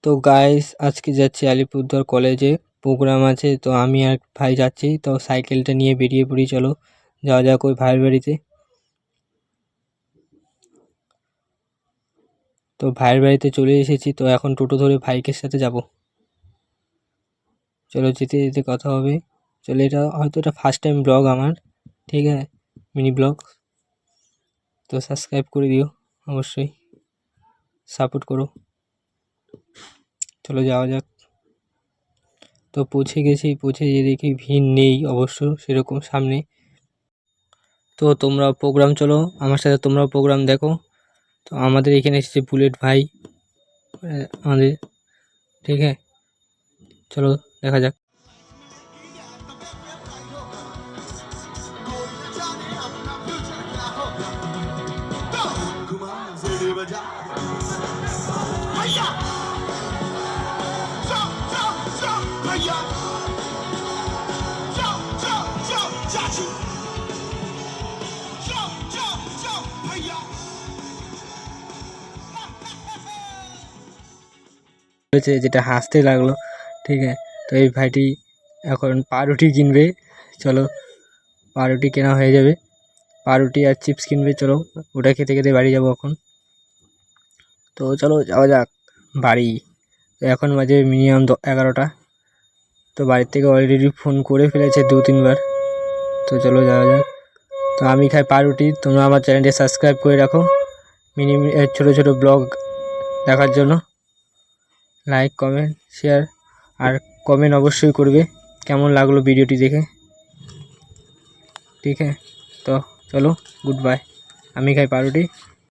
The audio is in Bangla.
তো গাইস আজকে যাচ্ছি আলিপুরদুয়ার কলেজে, প্রোগ্রাম আছে। তো আমি আর ভাই যাচ্ছি, তো সাইকেলটা নিয়ে বেরিয়ে পড়ি। চলো যাওয়া যাক ওই ভাইয়ের বাড়িতে। তো ভাইয়ের বাড়িতে চলে এসেছি, তো এখন টোটো ধরে ভাইকের সাথে যাব। চলো যেতে যেতে কথা হবে। চলো, এটা হয়তো এটা ফার্স্ট টাইম ব্লগ আমার, ঠিক আছে, মিনি ব্লগ। তো সাবস্ক্রাইব করে দিও, অবশ্যই সাপোর্ট করো। চলো যাওয়া যাক। তো পৌঁছে গেছি, পৌঁছে গিয়ে দেখি ভিড় নেই অবশ্য সেরকম সামনে। তো তোমরা প্রোগ্রাম চলো আমার সাথে, তোমরাও প্রোগ্রাম দেখো। তো আমাদের এখানে এসেছে বুলেট ভাই আমাদের, ঠিক আছে। চলো দেখা যাক। যেটা হাসতে লাগলো, ঠিক আছে। তো এই ভাইটি এখন পাউরুটি কিনবে। চলো পাউরুটি কেনা হয়ে যাবে, পাউরুটি আর চিপস কিনবে। চলো ওটা খেতে খেতে বাড়ি যাবো এখন। তো চলো যাওয়া যাক বাড়ি। তো এখন বাজে মিনিমাম 11টা। তো বাড়ির থেকে অলরেডি ফোন করে ফেলেছে 2-3 বার। তো চলো যাওয়া যাক। তো আমি খাই পাউরুটি। তোমরা আমার চ্যানেলটি সাবস্ক্রাইব করে রাখো ছোটো ছোটো ব্লগ দেখার জন্য। লাইক, কমেন্ট, শেয়ার আর কমেন্ট অবশ্যই করবে কেমন লাগলো ভিডিওটি দেখে, ঠিক আছে। তো চলো গুড বাই, আমি খাই পাউরুটি।